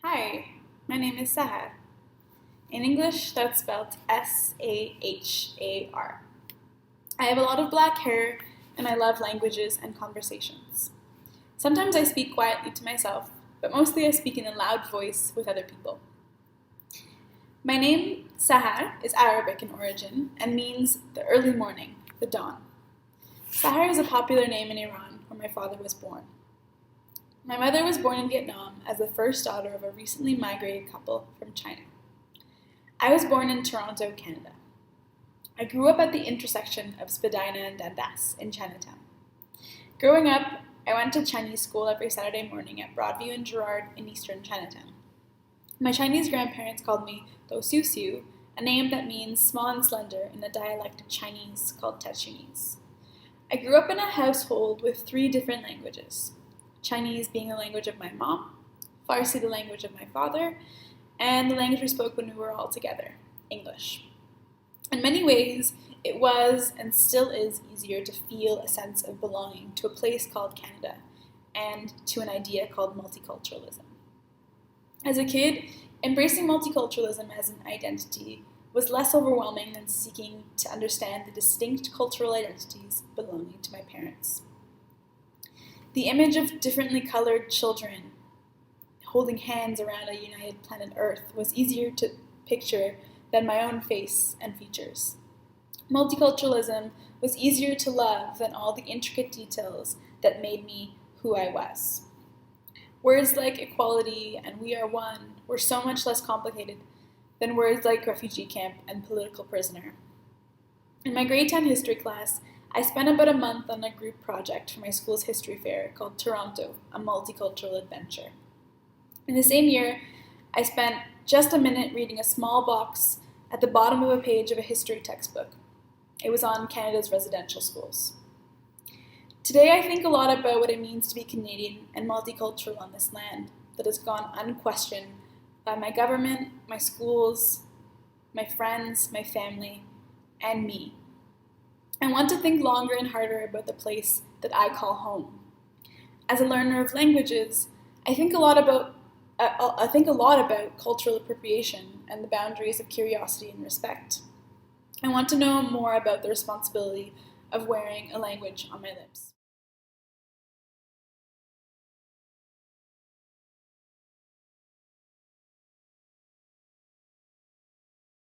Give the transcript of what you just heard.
Hi, my name is Sahar. In English, that's spelled Sahar. I have a lot of black hair and I love languages and conversations. Sometimes I speak quietly to myself, but mostly I speak in a loud voice with other people. My name, Sahar, is Arabic in origin and means the early morning, the dawn. Sahar is a popular name in Iran, where my father was born. My mother was born in Vietnam as the first daughter of a recently migrated couple from China. I was born in Toronto, Canada. I grew up at the intersection of Spadina and Dundas in Chinatown. Growing up, I went to Chinese school every Saturday morning at Broadview and Gerrard in eastern Chinatown. My Chinese grandparents called me Do Siu Siu, a name that means small and slender in a dialect of Chinese called Tachinese. I grew up in a household with 3 different languages. Chinese being the language of my mom, Farsi the language of my father, and the language we spoke when we were all together, English. In many ways, it was and still is easier to feel a sense of belonging to a place called Canada and to an idea called multiculturalism. As a kid, embracing multiculturalism as an identity was less overwhelming than seeking to understand the distinct cultural identities belonging to my parents. The image of differently colored children holding hands around a united planet Earth was easier to picture than my own face and features. Multiculturalism was easier to love than all the intricate details that made me who I was. Words like equality and we are one were so much less complicated than words like refugee camp and political prisoner. In my grade 10 history class, I spent about a month on a group project for my school's history fair called Toronto, a multicultural adventure. In the same year, I spent just a minute reading a small box at the bottom of a page of a history textbook. It was on Canada's residential schools. Today, I think a lot about what it means to be Canadian and multicultural on this land that has gone unquestioned by my government, my schools, my friends, my family, and me. I want to think longer and harder about the place that I call home. As a learner of languages, I think a lot about cultural appropriation and the boundaries of curiosity and respect. I want to know more about the responsibility of wearing a language on my lips.